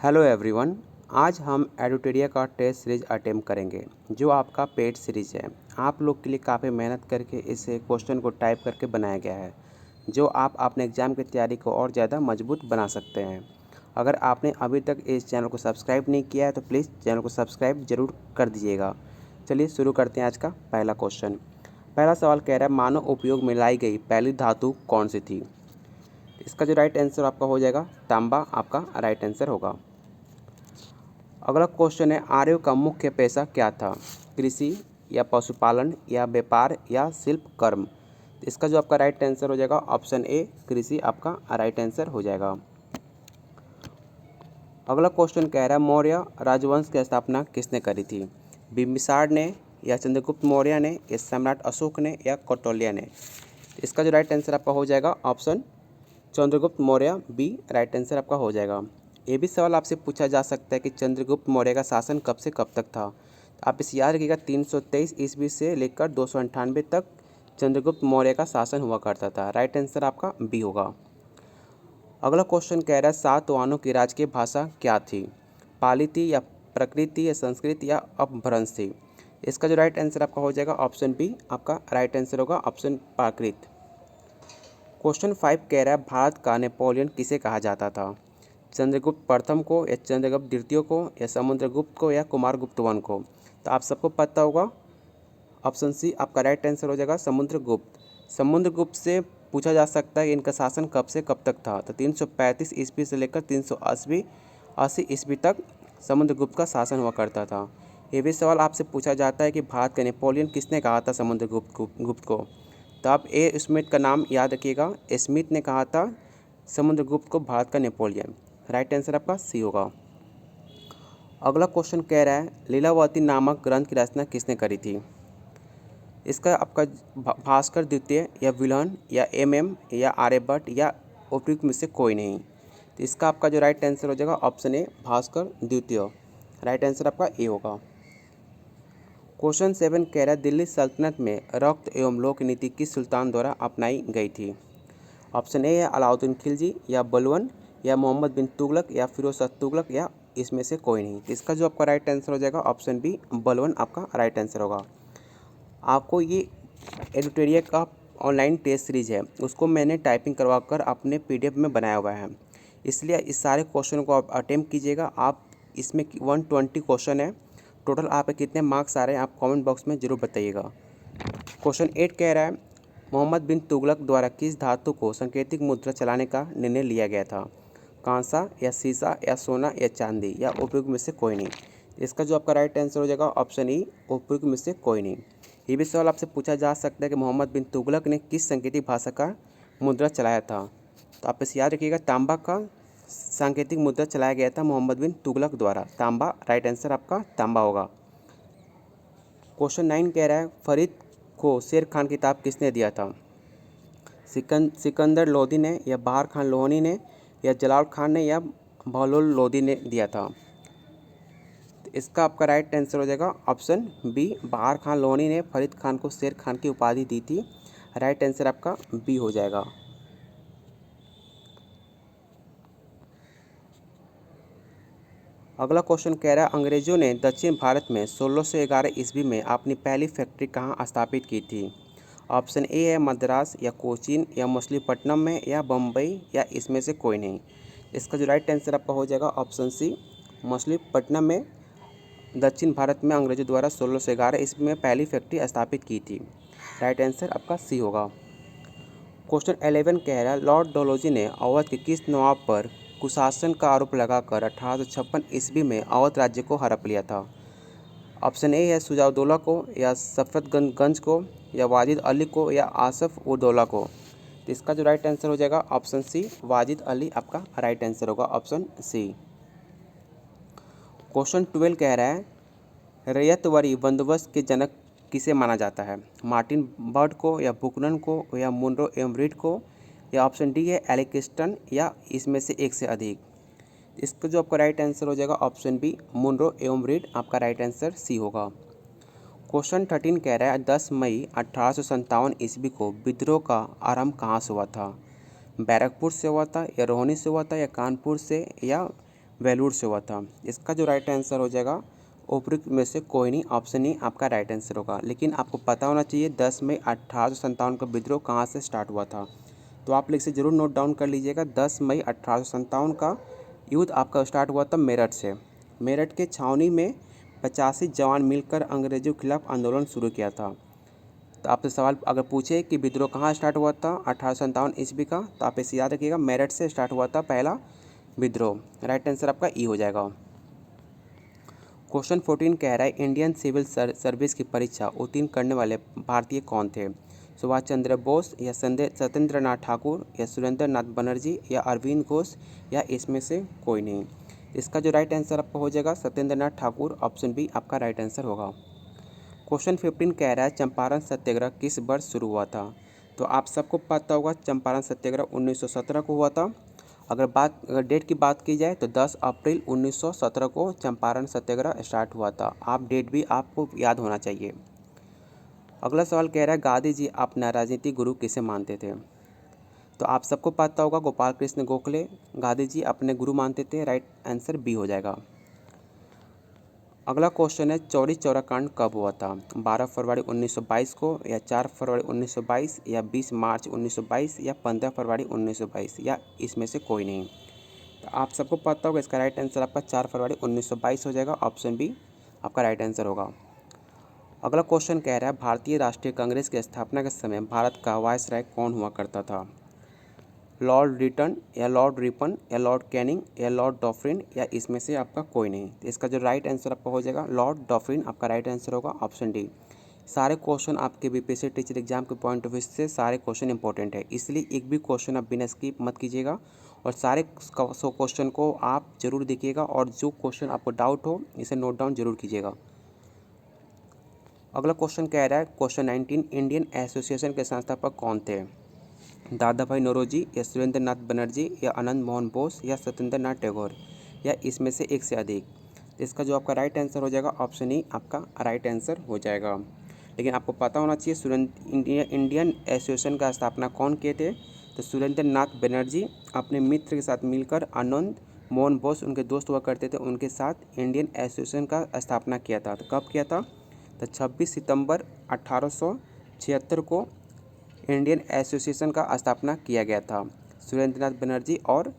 Hello everyone. आज हम एडुटेरिया का टेस्ट सीरीज अटेम्प्ट करेंगे जो आपका पेड सीरीज है। आप लोग के लिए काफ़ी मेहनत करके इस क्वेश्चन को टाइप करके बनाया गया है जो आप अपने एग्ज़ाम की तैयारी को और ज़्यादा मजबूत बना सकते हैं। अगर आपने अभी तक इस चैनल को सब्सक्राइब नहीं किया है तो प्लीज़ चैनल को सब्सक्राइब ज़रूर कर दीजिएगा। चलिए शुरू करते हैं आज का पहला क्वेश्चन। पहला सवाल कह रहा है मानव उपयोग में लाई गई पहली धातु कौन सी थी। इसका जो राइट आंसर आपका हो जाएगा तांबा आपका राइट आंसर होगा। अगला क्वेश्चन है आर्यों का मुख्य पेशा क्या था। कृषि या पशुपालन या व्यापार या शिल्प कर्म। इसका जो आपका राइट आंसर हो जाएगा ऑप्शन ए कृषि आपका राइट आंसर हो जाएगा। अगला क्वेश्चन कह रहा है मौर्य राजवंश की स्थापना किसने करी थी। बिंबिसार ने या चंद्रगुप्त मौर्य ने या सम्राट अशोक ने या कौटिल्य ने। इसका जो राइट आंसर आपका हो जाएगा option Chandragupta Maurya B right answer आपका हो जाएगा। ये भी सवाल आपसे पूछा जा सकता है कि चंद्रगुप्त मौर्य का शासन कब से कब तक था। आप इसे याद रखिएगा 323 ईस्वी से लेकर 298 तक चंद्रगुप्त मौर्य का शासन हुआ करता था। राइट आंसर आपका बी होगा। अगला क्वेश्चन कह रहा है सातवाहनों की राजकीय भाषा क्या थी। पाली थी या प्रकृति या संस्कृत या अपभ्रंश थी। इसका जो राइट आंसर आपका हो जाएगा ऑप्शन बी आपका राइट आंसर होगा ऑप्शन प्राकृत। क्वेश्चन 5 कह रहा है भारत का नेपोलियन किसे कहा जाता था। चंद्रगुप्त प्रथम को या चंद्रगुप्त द्वितीय को या समुद्रगुप्त को या कुमारगुप्त वन को। तो आप सबको पता होगा ऑप्शन सी आपका राइट आंसर हो जाएगा समुद्रगुप्त। समुद्रगुप्त से पूछा जा सकता है कि इनका शासन कब से कब तक था। तो 335 ईस्वी से लेकर 380 ईस्वी तक समुद्रगुप्त का शासन हुआ करता था। ये भी सवाल आपसे पूछा जाता है कि भारत का नेपोलियन किसने कहा था समुद्रगुप्त को। तो आप ए स्मिथ का नाम याद रखिएगा। स्मिथ ने कहा था समुद्रगुप्त को भारत का नेपोलियन। राइट आंसर आपका सी होगा। अगला क्वेश्चन कह रहा है लीलावती नामक ग्रंथ की रचना किसने करी थी। इसका आपका भास्कर द्वितीय या विल्हन या एम या आर्यभट्ट या उपयुक्त में से कोई नहीं। तो इसका आपका जो राइट आंसर हो जाएगा ऑप्शन ए भास्कर द्वितीय। राइट आंसर आपका ए होगा। क्वेश्चन 7 कह रहा है दिल्ली सल्तनत में रक्त एवं लोक नीति किस सुल्तान द्वारा अपनाई गई थी। ऑप्शन ए है अलाउद्दीन खिलजी या बलवन या मोहम्मद बिन तुगलक या फिरोज शाह तुगलक या इसमें से कोई नहीं। इसका जो आपका राइट आंसर हो जाएगा ऑप्शन बी बलवन आपका राइट आंसर होगा। आपको ये एडुटेरिया का ऑनलाइन टेस्ट सीरीज है उसको मैंने टाइपिंग करवा कर अपने पीडीएफ में बनाया हुआ है, इसलिए इस सारे क्वेश्चन को आप अटेम्प्ट कीजिएगा। आप इसमें 120 क्वेश्चन है टोटल। आप कितने मार्क्स आ रहे हैं आप कमेंट बॉक्स में ज़रूर बताइएगा। क्वेश्चन 8 कह रहा है मोहम्मद बिन तुगलक द्वारा किस धातु को सांकेतिक मुद्रा चलाने का निर्णय लिया गया था। कांसा या सीसा या सोना या चांदी या उपयुक्त में से कोई नहीं। इसका जो आपका राइट आंसर हो जाएगा ऑप्शन ई उपयुक्त में से कोई नहीं। ये भी सवाल आपसे पूछा जा सकता है कि मोहम्मद बिन तुगलक ने किस सांकेतिक भाषा का मुद्रा चलाया था। तो आप इसे याद रखिएगा तांबा का सांकेतिक मुद्रा चलाया गया था मोहम्मद बिन तुगलक द्वारा। तांबा राइट आंसर आपका तांबा होगा। क्वेश्चन 9 कह रहा है फरीद को शेर खान किताब किसने दिया था। सिकंदर लोदी ने या बहार खान लोहनी ने या जलाल खान ने या बहलोल लोदी ने दिया था। तो इसका आपका राइट आंसर हो जाएगा ऑप्शन बी बहार खान लोहनी ने फरीद खान को शेर खान की उपाधि दी थी। राइट आंसर आपका बी हो जाएगा। अगला क्वेश्चन कह रहा है अंग्रेजों ने दक्षिण भारत में 1611 ईस्वी में अपनी पहली फैक्ट्री कहाँ स्थापित की थी। ऑप्शन ए है मद्रास या कोचीन या मछलीपट्टनम में या बम्बई या इसमें से कोई नहीं। इसका जो राइट आंसर आपका हो जाएगा ऑप्शन सी मछलीपट्टनम में दक्षिण भारत में अंग्रेजों द्वारा 1611 ईस्वी में पहली फैक्ट्री स्थापित की थी। राइट आंसर आपका सी होगा। क्वेश्चन 11 कह रहा है लॉर्ड डलहौजी ने अवध के किस नवाब पर कुशासन का आरोप लगाकर 1856 ईस्वी में अवध राज्य को हड़प लिया था। ऑप्शन ए है शुजाउद्दौला को या सफदरगंज को या वाजिद अली को या आसफ उद दौला को। तो इसका जो राइट आंसर हो जाएगा ऑप्शन सी वाजिद अली आपका राइट आंसर होगा ऑप्शन सी। क्वेश्चन 12 कह रहा है रैयतवाड़ी बंदोबस्त के जनक किसे माना जाता है। मार्टिन बर्ड को या बुकनन को या मुनरो एवं रीड को या ऑप्शन डी है एलिकिस्टन या इसमें से एक से अधिक। इसका जो आपका राइट आंसर हो जाएगा ऑप्शन बी मुनरो एवं रीड आपका राइट आंसर सी होगा। क्वेश्चन 13 कह रहा है 10 मई 1857 ईस्वी को विद्रोह का आरंभ कहाँ से हुआ था। बैरकपुर से हुआ था या रोहनी से हुआ था या कानपुर से या वेलूर से हुआ था। इसका जो राइट आंसर हो जाएगा उपयुक्त में से कोई नहीं, ऑप्शन ई आपका राइट आंसर होगा। लेकिन आपको पता होना चाहिए 10 मई 1857 का विद्रोह कहाँ से स्टार्ट हुआ था। तो आप लिख से जरूर नोट डाउन कर लीजिएगा। 10 मई 1857 का युद्ध आपका स्टार्ट हुआ था मेरठ से। मेरठ के छावनी में 85 जवान मिलकर अंग्रेजों के खिलाफ आंदोलन शुरू किया था। तो आपसे सवाल अगर पूछे कि विद्रोह कहाँ स्टार्ट हुआ था 1857 ईस्वी का, तो आप इसे याद रखिएगा, मेरठ से स्टार्ट हुआ था पहला विद्रोह। राइट आंसर आपका ई हो जाएगा। क्वेश्चन 14 कह रहा है इंडियन सिविल सर्विस की परीक्षा उत्तीर्ण करने वाले भारतीय कौन थे। सुभाष चंद्र बोस या सत्येंद्र नाथ ठाकुर या सुरेंद्र नाथ बनर्जी या अरविंद घोष या इसमें से कोई नहीं। इसका जो राइट आंसर आपका हो जाएगा सत्येंद्र नाथ ठाकुर, ऑप्शन बी आपका राइट आंसर होगा। क्वेश्चन 15 कह रहा है चंपारण सत्याग्रह किस वर्ष शुरू हुआ था। तो आप सबको पता होगा चंपारण सत्याग्रह 1917 को हुआ था। अगर डेट की बात की जाए तो 10 अप्रैल 1917 को चंपारण सत्याग्रह स्टार्ट हुआ था। आप डेट भी आपको याद होना चाहिए। अगला सवाल कह रहा है गांधी जी अपना राजनीतिक गुरु किसे मानते थे। तो आप सबको पता होगा गोपाल कृष्ण गोखले गांधी जी अपने गुरु मानते थे। राइट आंसर बी हो जाएगा। अगला क्वेश्चन है चौरी चौरा कांड कब हुआ था। 12 फरवरी 1922 को या 4 फरवरी 1922 या 20 मार्च 1922 या 15 फरवरी 1922 या इसमें से कोई नहीं। तो आप सबको पता होगा इसका राइट आंसर आपका 4 फरवरी 1922 हो जाएगा। ऑप्शन बी आपका राइट आंसर होगा। अगला क्वेश्चन कह रहा है भारतीय राष्ट्रीय कांग्रेस की स्थापना के समय भारत का वायसराय कौन हुआ करता था। लॉर्ड रिटन या लॉर्ड रिपन या लॉर्ड कैनिंग या लॉर्ड डॉफ्रिन या इसमें से आपका कोई नहीं। तो इसका जो राइट आंसर आपका हो जाएगा लॉर्ड डॉफ्रिन आपका राइट आंसर होगा। Option D. सारे क्वेश्चन आपके बीपीएससी टीचर एग्जाम के पॉइंट ऑफ व्यू से सारे क्वेश्चन इंपॉर्टेंट है, इसलिए एक भी क्वेश्चन आप बिना स्किप मत कीजिएगा और सारे क्वेश्चन को आप जरूर देखिएगा और जो क्वेश्चन आपको डाउट हो इसे नोट डाउन जरूर कीजिएगा। अगला क्वेश्चन कह रहा है क्वेश्चन 19 इंडियन एसोसिएशन के संस्थापक कौन थे। दादा भाई नौरोजी या सुरेंद्र नाथ बनर्जी या आनंद मोहन बोस या सत्येंद्र नाथ टैगोर या इसमें से एक से अधिक। इसका जो आपका राइट आंसर हो जाएगा ऑप्शन ई आपका राइट आंसर हो जाएगा। लेकिन आपको पता होना चाहिए इंडियन एसोसिएशन का स्थापना कौन किए थे। तो सुरेंद्र नाथ बनर्जी अपने मित्र के साथ मिलकर आनंद मोहन बोस उनके दोस्त हुआ करते थे, उनके साथ इंडियन एसोसिएशन का स्थापना किया था। तो कब किया था। तो 26 सितंबर 1876 को इंडियन एसोसिएशन का स्थापना किया गया था। सुरेंद्रनाथ बनर्जी और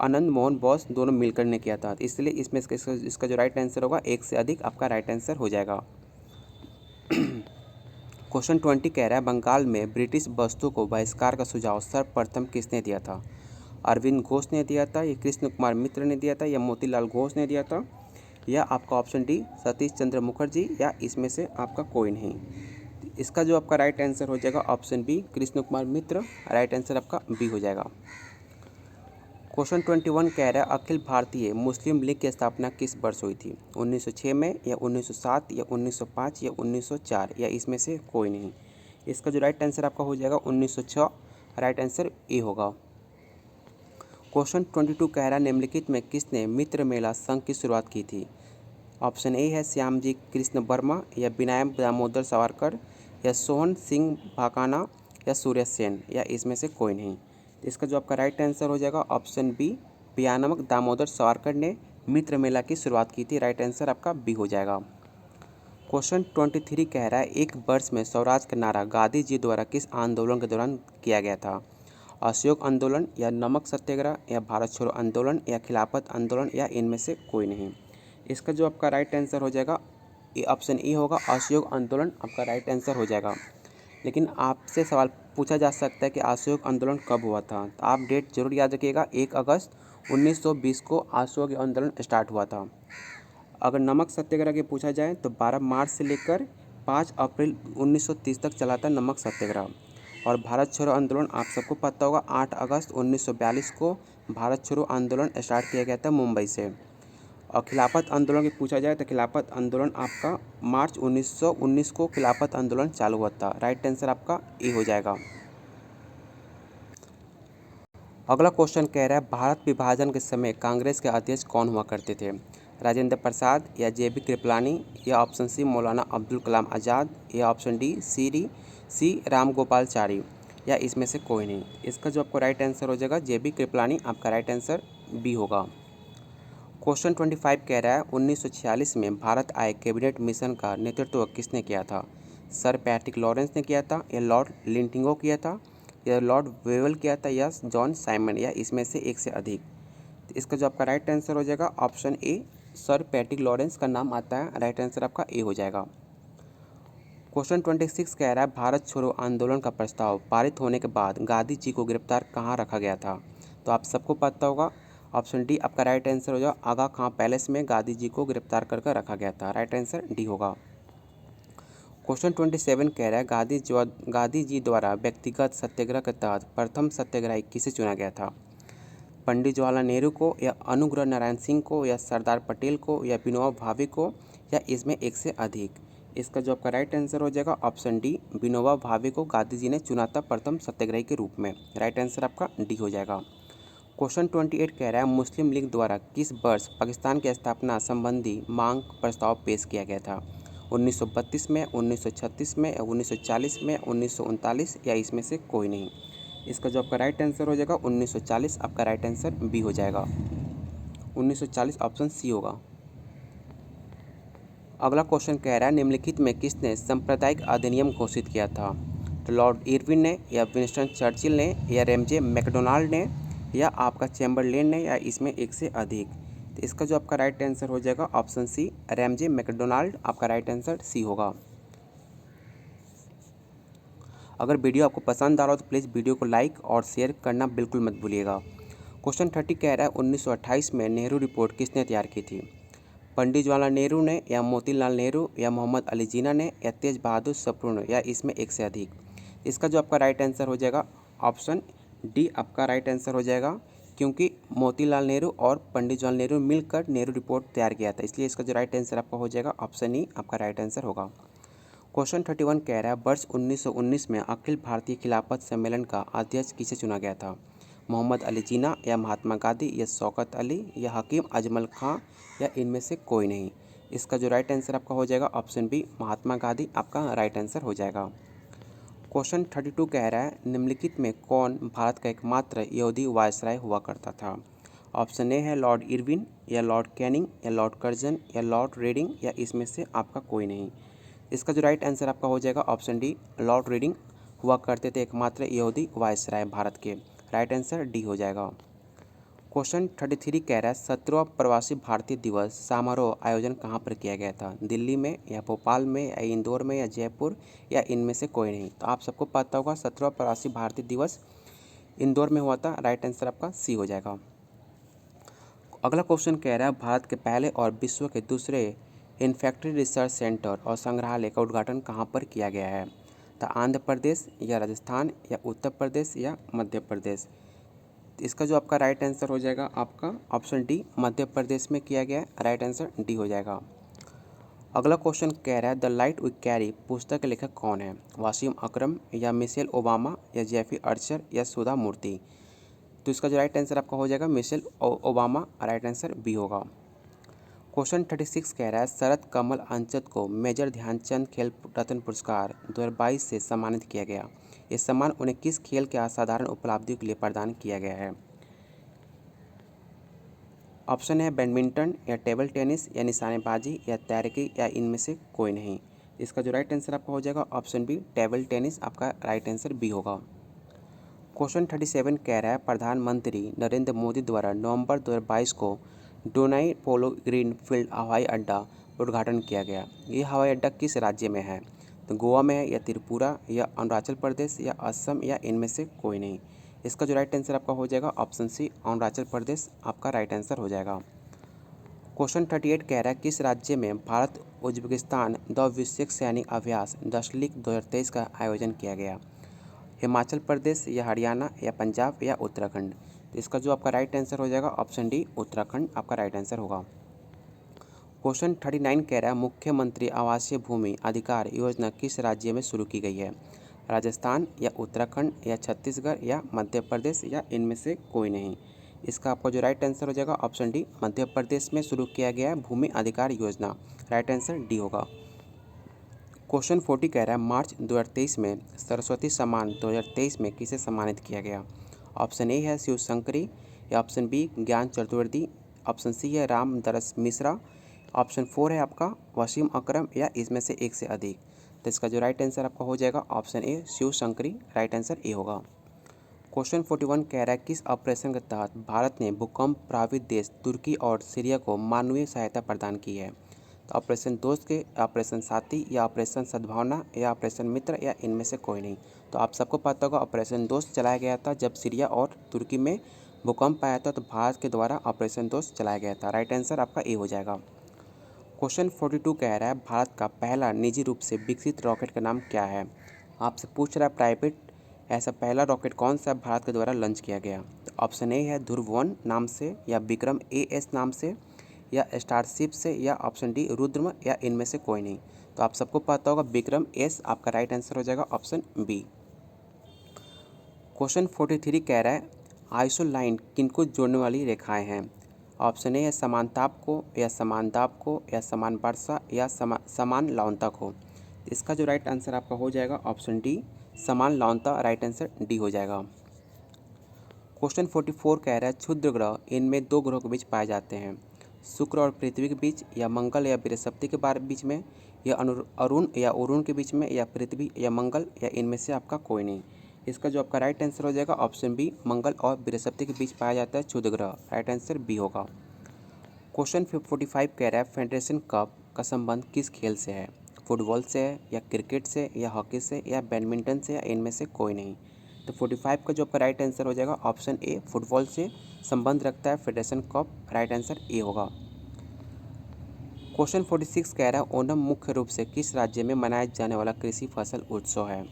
आनंद मोहन बोस दोनों मिलकर ने किया था, इसलिए इसमें इसका जो राइट आंसर होगा एक से अधिक आपका राइट आंसर हो जाएगा। क्वेश्चन 20 कह रहा है बंगाल में ब्रिटिश वस्तुओं को बहिष्कार का सुझाव सर्वप्रथम किसने दिया था। अरविंद घोष ने दिया था या कृष्ण कुमार मित्र ने दिया था या मोतीलाल घोष ने दिया था या आपका ऑप्शन डी सतीश चंद्र मुखर्जी या इसमें से आपका कोई नहीं। इसका जो आपका राइट आंसर हो जाएगा ऑप्शन बी कृष्ण कुमार मित्र, राइट आंसर आपका बी हो जाएगा। क्वेश्चन 21 कह रहा है अखिल भारतीय मुस्लिम लीग की स्थापना किस वर्ष हुई थी। 1906 में या 1907 या 1905 या 1904 या इसमें से कोई नहीं। इसका जो राइट आंसर आपका हो जाएगा 1906, राइट आंसर ए होगा। क्वेश्चन 22 कह रहा है निम्नलिखित में किसने मित्र मेला संघ की शुरुआत की थी। ऑप्शन ए है श्यामजी कृष्ण वर्मा या विनायक दामोदर सावरकर या सोहन सिंह भाकाना या सूर्य सेन या इसमें से कोई नहीं। इसका जो आपका राइट आंसर हो जाएगा ऑप्शन बी विनायक दामोदर सावरकर ने मित्र मेला की शुरुआत की थी। राइट आंसर आपका बी हो जाएगा। क्वेश्चन 23 कह रहा है एक वर्ष में स्वराज का नारा गांधी जी द्वारा किस आंदोलन के दौरान किया गया था। असहयोग आंदोलन या नमक सत्याग्रह या भारत छोड़ो आंदोलन या खिलाफत आंदोलन या इनमें से कोई नहीं। इसका जो आपका राइट आंसर हो जाएगा ऑप्शन ई होगा, असहयोग आंदोलन आपका राइट आंसर हो जाएगा। लेकिन आपसे सवाल पूछा जा सकता है कि असहयोग आंदोलन कब हुआ था। तो आप डेट जरूर याद रखिएगा, 1 अगस्त 1920 को असहयोग आंदोलन स्टार्ट हुआ था। अगर नमक सत्याग्रह की पूछा जाए तो 12 मार्च से लेकर 5 अप्रैल 1930 तक चला था नमक सत्याग्रह। और भारत छोड़ो आंदोलन आप सबको पता होगा 8 अगस्त 1942 को भारत छोड़ो आंदोलन स्टार्ट किया गया था मुंबई से। और खिलाफत आंदोलन की पूछा जाए तो खिलाफत आंदोलन आपका मार्च 1919 को खिलाफत आंदोलन चालू हुआ था। राइट आंसर आपका ए हो जाएगा। अगला क्वेश्चन कह रहा है भारत विभाजन के समय कांग्रेस के अध्यक्ष कौन हुआ करते थे। राजेंद्र प्रसाद या जेबी कृपलानी या ऑप्शन सी मौलाना अब्दुल कलाम आज़ाद या ऑप्शन डी सी रामगोपालचारी या इसमें से कोई नहीं। इसका जो आपको राइट आंसर हो जाएगा जेबी कृपलानी, आपका राइट आंसर बी होगा। क्वेश्चन 25 कह रहा है 1946 में भारत आए कैबिनेट मिशन का नेतृत्व किसने किया था? सर पैट्रिक लॉरेंस ने किया था, या लॉर्ड लिंटिंगो किया था, या लॉर्ड वेवल किया था, या जॉन साइमन, या इसमें से एक से अधिक? तो इसका जो आपका राइट आंसर हो जाएगा ऑप्शन ए, सर पैट्रिक लॉरेंस का नाम आता है। राइट आंसर आपका ए हो जाएगा। क्वेश्चन 26 कह रहा है भारत छोड़ो आंदोलन का प्रस्ताव पारित होने के बाद गांधी जी को गिरफ्तार कहाँ रखा गया था? तो आप सबको पता होगा, ऑप्शन डी आपका राइट आंसर हो जाएगा। आगा खां पैलेस में गांधी जी को गिरफ्तार कर रखा गया था। राइट आंसर डी होगा। क्वेश्चन 27 कह रहा है गांधी जी द्वारा व्यक्तिगत सत्याग्रह के तहत प्रथम सत्याग्रही किसे चुना गया था? पंडित जवाहरलाल नेहरू को, या अनुग्रह नारायण सिंह को, या सरदार पटेल को, या विनोबा भावे को, या इसमें एक से अधिक? इसका जो आपका राइट आंसर हो जाएगा ऑप्शन डी, विनोबा भावे को गांधी जी ने चुना था प्रथम सत्याग्रही के रूप में। राइट आंसर आपका डी हो जाएगा। क्वेश्चन 28 कह रहा है मुस्लिम लीग द्वारा किस वर्ष पाकिस्तान की स्थापना संबंधी मांग प्रस्ताव पेश किया गया था? 1932 में, 1936 में, 1940 में, 1939, या इसमें से कोई नहीं? इसका जो आपका राइट आंसर हो जाएगा 1940, आपका राइट आंसर बी हो जाएगा। 1940 ऑप्शन सी होगा। अगला क्वेश्चन कह रहा है निम्नलिखित में किसने सांप्रदायिक अधिनियम घोषित किया था? तो लॉर्ड इरविन ने, या विंस्टन चर्चिल ने, या रैमजे मैकडोनाल्ड ने, या आपका चैम्बरलेन ने, या इसमें एक से अधिक? तो इसका जो आपका राइट आंसर हो जाएगा ऑप्शन सी, रैमजे मैकडोनाल्ड, आपका राइट आंसर सी होगा। अगर वीडियो आपको पसंद आ रहा हो तो प्लीज़ वीडियो को लाइक और शेयर करना बिल्कुल मत भूलिएगा। क्वेश्चन 30 कह रहा है 1928 में नेहरू रिपोर्ट किसने तैयार की थी? पंडित जवाहरलाल नेहरू ने, या मोतीलाल नेहरू, या मोहम्मद अली जिन्ना ने, या तेज बहादुर सप्रू ने, या इसमें एक से अधिक? इसका जो आपका राइट आंसर हो जाएगा ऑप्शन डी, आपका राइट आंसर हो जाएगा, क्योंकि मोतीलाल नेहरू और पंडित जवाहरलाल नेहरू मिलकर नेहरू रिपोर्ट तैयार किया था, इसलिए इसका जो राइट आंसर आपका हो जाएगा ऑप्शन ई, आपका राइट आंसर होगा। क्वेश्चन 31 कह रहा है वर्ष 1919 में अखिल भारतीय खिलाफत सम्मेलन का अध्यक्ष किसे चुना गया था? मोहम्मद अली जिन्ना, या महात्मा गांधी, या शौकत अली, या हकीम अजमल खां, या इनमें से कोई नहीं? इसका जो राइट आंसर आपका हो जाएगा ऑप्शन बी, महात्मा गांधी, आपका राइट आंसर हो जाएगा। क्वेश्चन 32 कह रहा है निम्नलिखित में कौन भारत का एकमात्र यहूदी वायसराय हुआ करता था? ऑप्शन ए है लॉर्ड इरविन, या लॉर्ड कैनिंग, या लॉर्ड कर्जन, या लॉर्ड रेडिंग, या इसमें से आपका कोई नहीं? इसका जो राइट आंसर आपका हो जाएगा ऑप्शन डी, लॉर्ड रेडिंग हुआ करते थे एकमात्र यहूदी वायसराय भारत के। राइट आंसर डी हो जाएगा। क्वेश्चन 33 कह रहा है 17वां प्रवासी भारतीय दिवस समारोह आयोजन कहाँ पर किया गया था? दिल्ली में, या भोपाल में, या इंदौर में, या जयपुर, या इनमें से कोई नहीं? तो आप सबको पता होगा 17वां प्रवासी भारतीय दिवस इंदौर में हुआ था। राइट आंसर आपका सी हो जाएगा। अगला क्वेश्चन कह रहा है भारत के पहले और विश्व के दूसरे इन्फेक्ट्री रिसर्च सेंटर और संग्रहालय का उद्घाटन कहाँ पर किया गया है? तो आंध्र प्रदेश, या राजस्थान, या उत्तर प्रदेश, या मध्य प्रदेश? तो इसका जो आपका राइट आंसर हो जाएगा आपका ऑप्शन डी, मध्य प्रदेश में किया गया है। राइट आंसर डी हो जाएगा। अगला क्वेश्चन कह रहा है द लाइट वी कैरी पुस्तक के लेखक कौन है? वासीम अकरम, या मिशेल ओबामा, या जेफरी अर्चर, या सुधा मूर्ति? तो इसका जो राइट आंसर आपका हो जाएगा Michelle Obama. Right answer B होगा। क्वेश्चन 36 कह रहा है शरद कमल अंचत को मेजर ध्यानचंद खेल रत्न पुरस्कार 2022 से सम्मानित किया गया। ये सम्मान उन्हें किस खेल के असाधारण उपलब्धियों के लिए प्रदान किया गया है? ऑप्शन है बैडमिंटन, या टेबल टेनिस, या निशानेबाजी, या तैराकी, या इनमें से कोई नहीं? इसका जो राइट आंसर आपका हो जाएगा ऑप्शन बी, टेबल टेनिस, आपका राइट आंसर बी होगा। क्वेश्चन 37 कह रहा है प्रधानमंत्री नरेंद्र मोदी द्वारा नवंबर 2022 को डोनाई पोलो ग्रीन फील्ड हवाई अड्डा उद्घाटन किया गया। ये हवाई अड्डा किस राज्य में है? तो गोवा में है, या त्रिपुरा, या अरुणाचल प्रदेश, या असम, या इनमें से कोई नहीं? इसका जो राइट आंसर आपका हो जाएगा ऑप्शन सी, अरुणाचल प्रदेश, आपका राइट आंसर हो जाएगा। क्वेश्चन 38 कह रहा है किस राज्य में भारत उज्बेकिस्तान द्विवार्षिक सैनिक अभ्यास दशलिक 2023 का आयोजन किया गया? हिमाचल प्रदेश, या हरियाणा, या पंजाब, या उत्तराखंड? तो इसका जो आपका राइट आंसर हो जाएगा ऑप्शन डी, उत्तराखंड, आपका राइट आंसर होगा। क्वेश्चन 39 कह रहा है मुख्यमंत्री आवासीय भूमि अधिकार योजना किस राज्य में शुरू की गई है? राजस्थान, या उत्तराखंड, या छत्तीसगढ़, या मध्य प्रदेश, या इनमें से कोई नहीं? इसका आपका जो राइट आंसर हो जाएगा ऑप्शन डी, मध्य प्रदेश में शुरू किया गया है भूमि अधिकार योजना। राइट आंसर डी होगा। क्वेश्चन 40 कह रहा है मार्च 2023 में सरस्वती सम्मान 2023 में किसे सम्मानित किया गया? ऑप्शन ए है शिव शंकरी, या ऑप्शन बी ज्ञान चतुर्वेदी, ऑप्शन सी है रामदरस मिश्रा, ऑप्शन 4 है आपका वसीम अकरम, या इसमें से एक से अधिक। तो इसका जो राइट आंसर आपका हो जाएगा option A Shiv Shankari, right answer A होगा। क्वेश्चन 41 कह रहा है किस ऑपरेशन के तहत भारत ने भूकंप प्रभावित देश तुर्की और सीरिया को मानवीय सहायता प्रदान की है। तो ऑपरेशन दोस्त के, ऑपरेशन साथी, या ऑपरेशन सद्भावना, या ऑपरेशन मित्र, या इनमें से कोई नहीं। तो आप सबको पता होगा ऑपरेशन दोस्त चलाया गया था जब सीरिया और तुर्की में भूकंप आया था, तो भारत के द्वारा ऑपरेशन दोस्त चलाया गया था। राइट आंसर आपका ए हो जाएगा। क्वेश्चन 42 कह रहा है भारत का पहला निजी रूप से विकसित रॉकेट का नाम क्या है। आपसे पूछ रहा है प्राइवेट ऐसा पहला रॉकेट कौन सा भारत के द्वारा लॉन्च किया गया। तो ऑप्शन ए है ध्रुव-1 नाम से, या विक्रम AS नाम से, या स्टारशिप से, या ऑप्शन डी रुद्र, या इनमें से कोई नहीं। तो आप सबको पता होगा विक्रम S आपका राइट आंसर हो जाएगा ऑप्शन बी। क्वेश्चन 43 कह रहा है आइसोलाइन किनको जोड़ने वाली रेखाएं हैं। ऑप्शन ए है समान ताप को, या समान दाब को, या समान वर्षा, या समान लवणता को। इसका जो राइट आंसर आपका हो जाएगा ऑप्शन डी समान लवणता, राइट आंसर डी हो जाएगा। क्वेश्चन 44 कह रहा है क्षुद्र ग्रह इनमें दो ग्रहों के बीच पाए जाते हैं, शुक्र और पृथ्वी के बीच, या मंगल या बृहस्पति के बीच में, या अरुण या अरुण के बीच में, या पृथ्वी या मंगल, या इनमें से आपका कोई नहीं। इसका जो आपका राइट आंसर हो जाएगा ऑप्शन बी मंगल और बृहस्पति के बीच पाया जाता है क्षुद्र ग्रह, राइट आंसर बी होगा। क्वेश्चन 45 कह रहा है फेडरेशन कप का संबंध किस खेल से है। फुटबॉल से है, या क्रिकेट से, या हॉकी से, या बैडमिंटन से, या इनमें से कोई नहीं। तो 45 का जो आपका राइट आंसर हो जाएगा ऑप्शन ए फुटबॉल से संबंध रखता है federation cup, right answer A होगा। क्वेश्चन 46 कह रहा है ओणम मुख्य रूप से किस राज्य में मनाया जाने वाला कृषि फसल उत्सव है।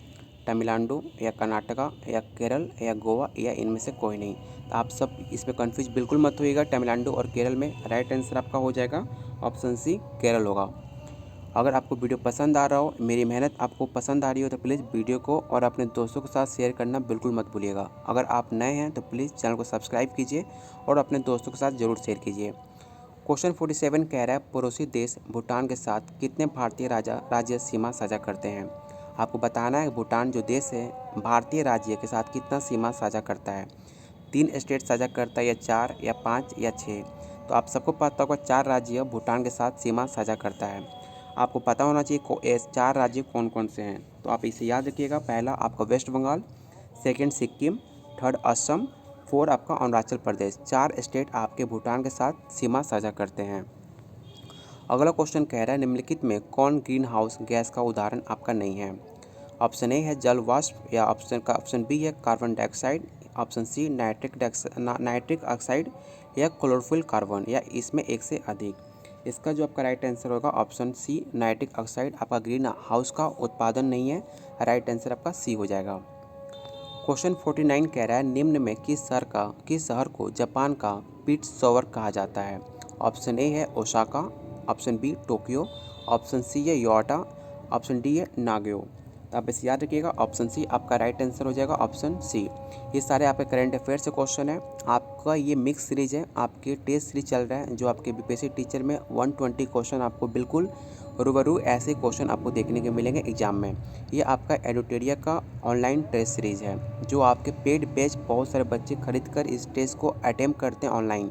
तमिलनाडु, या कर्नाटका, या केरल, या गोवा, या इनमें से कोई नहीं। तो आप सब इसमें कन्फ्यूज बिल्कुल मत होइएगा, तमिलनाडु और केरल में राइट आंसर आपका हो जाएगा ऑप्शन सी केरल होगा। अगर आपको वीडियो पसंद आ रहा हो, मेरी मेहनत आपको पसंद आ रही हो, तो प्लीज़ वीडियो को और अपने दोस्तों के साथ शेयर करना बिल्कुल मत भूलिएगा। अगर आप नए हैं तो प्लीज़ चैनल को सब्सक्राइब कीजिए और अपने दोस्तों के साथ ज़रूर शेयर कीजिए। क्वेश्चन 47 कह रहा है पड़ोसी देश भूटान के साथ कितने भारतीय राज्य सीमा साझा करते हैं। आपको बताना है भूटान जो देश है भारतीय राज्य के साथ कितना सीमा साझा करता है। 3 स्टेट साझा करता है, या 4, या 5, या 6। तो आप सबको पता होगा 4 राज्य भूटान के साथ सीमा साझा करता है। आपको पता होना चाहिए 4 राज्य कौन कौन से हैं, तो आप इसे याद रखिएगा। पहला आपका वेस्ट बंगाल, सेकंड सिक्किम, थर्ड असम, 4 आपका अरुणाचल प्रदेश। 4 स्टेट आपके भूटान के साथ सीमा साझा करते हैं। अगला क्वेश्चन कह रहा है निम्नलिखित में कौन ग्रीन हाउस गैस का उदाहरण आपका नहीं है। ऑप्शन ए है जल वाष्प, या ऑप्शन बी है carbon dioxide, option C nitric oxide, या क्लोरोफिल कार्बन, या इसमें एक से अधिक। इसका जो आपका राइट आंसर होगा ऑप्शन सी नाइट्रिक ऑक्साइड आपका ग्रीन हाउस का उत्पादन नहीं है, राइट आंसर आपका सी हो जाएगा। क्वेश्चन 49 कह रहा है निम्न में किस शहर को जापान का पीट सॉवर कहा जाता है। ऑप्शन ए है Osaka, option B Tokyo, option C है योटा, ऑप्शन डी है नागयो। तो आप इसे याद रखिएगा ऑप्शन सी आपका राइट आंसर हो जाएगा ऑप्शन सी। ये सारे आपके करंट अफेयर से क्वेश्चन है। आपका ये मिक्स सीरीज है, आपके टेस्ट सीरीज चल रहा है जो आपके बीपीएससी टीचर में 120 क्वेश्चन आपको बिल्कुल रूबरू ऐसे क्वेश्चन आपको देखने के मिलेंगे एग्जाम में। ये आपका एडुटेरिया का ऑनलाइन टेस्ट सीरीज है जो आपके पेड बैच बहुत सारे बच्चे खरीद कर इस टेस्ट को अटेम्प्ट करते हैं ऑनलाइन।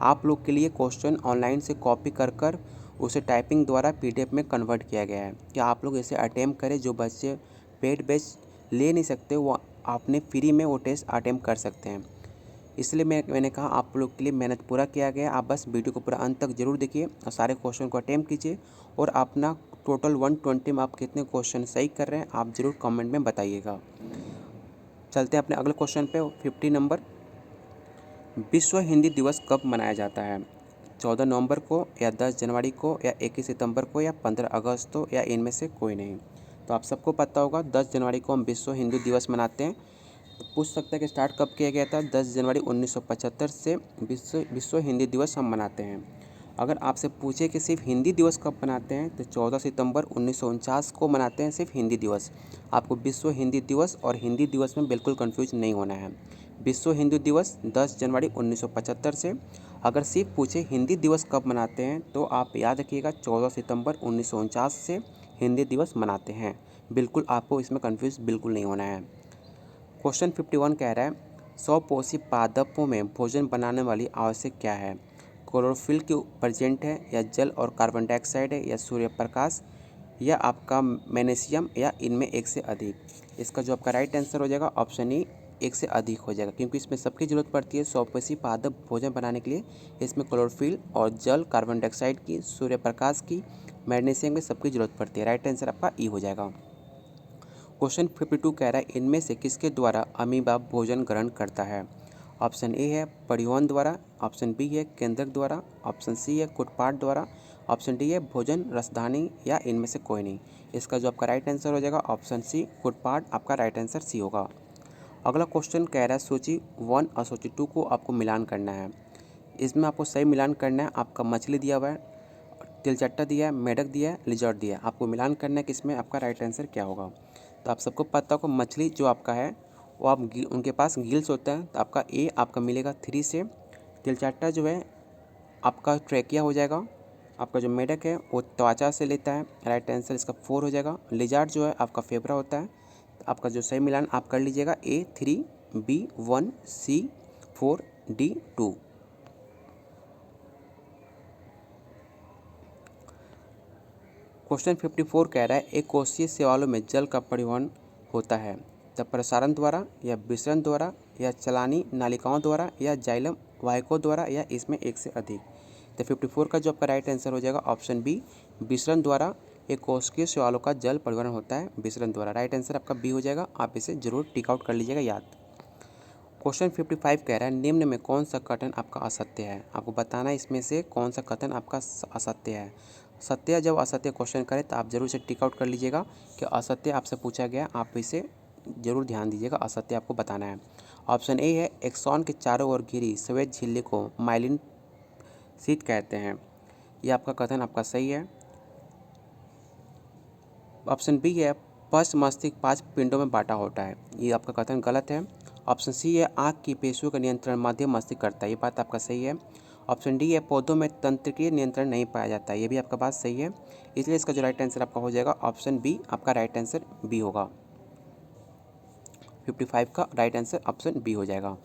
आप लोग के लिए क्वेश्चन ऑनलाइन से कॉपी कर उसे टाइपिंग द्वारा पीडीएफ में कन्वर्ट किया गया है कि आप लोग इसे अटेम्प्ट करें। जो बच्चे पेड बैच ले नहीं सकते वो आपने फ्री में वो टेस्ट अटेम्प्ट कर सकते हैं। इसलिए मैंने कहा आप लोग के लिए मेहनत पूरा किया गया। आप बस वीडियो को पूरा अंत तक जरूर देखिए और सारे क्वेश्चन को अटेम्प्ट कीजिए और अपना टोटल 120 में आप कितने क्वेश्चन सही कर रहे हैं आप ज़रूर कमेंट में बताइएगा। चलते हैं अपने अगले क्वेश्चन पे 50 नंबर। विश्व हिंदी दिवस कब मनाया जाता है। 14 नवंबर को, या 10 जनवरी को, या 21 सितंबर को, या 15 अगस्त को, या इनमें से कोई नहीं। तो आप सबको पता होगा 10 जनवरी को हम विश्व हिंदी दिवस मनाते हैं। तो पूछ सकते हैं कि स्टार्ट कब किया गया था। 10 जनवरी 1975 से विश्व हिंदी दिवस हम मनाते हैं। अगर आपसे पूछे कि सिर्फ हिंदी दिवस कब मनाते हैं तो 14 सितंबर 1949 को मनाते हैं सिर्फ हिंदी दिवस। आपको विश्व हिंदी दिवस और हिंदी दिवस में बिल्कुल कंफ्यूज नहीं होना है। विश्व हिंदी दिवस 10 जनवरी 1975 से। अगर सिर्फ पूछे हिंदी दिवस कब मनाते हैं तो आप याद रखिएगा 14 सितंबर 1949 से हिंदी दिवस मनाते हैं। बिल्कुल आपको इसमें कंफ्यूज बिल्कुल नहीं होना है। क्वेश्चन 51 कह रहा है 100 पोषी पादपों में भोजन बनाने वाली आवश्यक क्या है। क्लोरोफिल की प्रेजेंट है, या जल और कार्बन डाइऑक्साइड है, या सूर्य प्रकाश, या आपका मैग्नीशियम, या इनमें एक से अधिक। इसका जो आपका राइट आंसर हो जाएगा ऑप्शन ई, एक से अधिक हो जाएगा, क्योंकि इसमें सबकी जरूरत पड़ती है स्वदेशी पादप भोजन बनाने के लिए। इसमें क्लोरोफिल और जल, कार्बन डाइऑक्साइड की, सूर्य प्रकाश की, मैग्नीशियम की सबकी जरूरत पड़ती है। राइट आंसर आपका ई हो जाएगा। क्वेश्चन 52 कह रहा है इनमें से किसके द्वारा अमीबा भोजन ग्रहण करता है। ऑप्शन ए है परिवहन द्वारा, ऑप्शन बी है केंद्रक द्वारा, ऑप्शन सी है कुटपाट द्वारा, ऑप्शन डी है भोजन रसधानी, या इनमें से कोई नहीं। इसका जो आपका राइट आंसर हो जाएगा ऑप्शन सी, कुटपाट, आपका राइट आंसर सी होगा। अगला क्वेश्चन कह रहा है सूची 1 और सूची 2 को आपको मिलान करना है। इसमें आपको सही मिलान करना है। आपका मछली दिया हुआ है, तिलचट्टा दिया है, मेढक दिया है, लिजर्ड दिया है। आपको मिलान करना है कि इसमें आपका राइट आंसर क्या होगा। तो आप सबको पता होगा मछली जो आपका है वो आप उनके पास गिल्स होता है, तो आपका ए आपका मिलेगा 3 से। तिलचट्टा जो है आपका ट्रैकिया हो जाएगा। आपका जो मेढक है वो त्वचा से लेता है, राइट आंसर इसका 4 हो जाएगा। लिजार्ड जो है आपका फेफड़ा होता है। तो आपका जो सही मिलान आप कर लीजिएगा ए 3, बी 1, सी 4, डी 2। क्वेश्चन 54 कह रहा है एक कोशीय शैवालों में जल का परिवहन होता है तब प्रसारण द्वारा, या विसरण द्वारा, या चलानी नालिकाओं द्वारा, या जाइलम वाहकों द्वारा, या इसमें एक से अधिक। तो 54 का जो आपका राइट आंसर हो जाएगा ऑप्शन बी, विसरण द्वारा। एक कोशिकीय शैवालों का जल परिवहन होता है विसरण द्वारा। राइट आंसर आपका बी हो जाएगा। आप इसे जरूर टिक आउट कर लीजिएगा याद। क्वेश्चन 55 कह रहा है निम्न में कौन सा कथन आपका असत्य है। आपको बताना है इसमें से कौन सा कथन आपका असत्य है। सत्य जब असत्य क्वेश्चन करें तो आप जरूर इसे टिक आउट कर लीजिएगा कि असत्य आपसे पूछा गया, आप इसे जरूर ध्यान दीजिएगा, असत्य आपको बताना है। ऑप्शन ए है एक्सॉन के चारों ओर घिरी सफ़ेद झिल्ली को माइलिन शीट कहते हैं। यह आपका कथन आपका सही है। ऑप्शन बी है पश्च मस्तिष्क 5 पिंडों में बांटा होता है। ये आपका कथन गलत है। ऑप्शन सी है आँख की पेशियों का नियंत्रण मध्य मस्तिष्क करता है। ये बात आपका सही है। ऑप्शन डी है पौधों में तंत्रिकीय नियंत्रण नहीं पाया जाता है। ये भी आपका बात सही है। इसलिए इसका जो राइट आंसर आपका हो जाएगा ऑप्शन बी, आपका राइट आंसर बी होगा। 55 का राइट आंसर ऑप्शन बी हो जाएगा।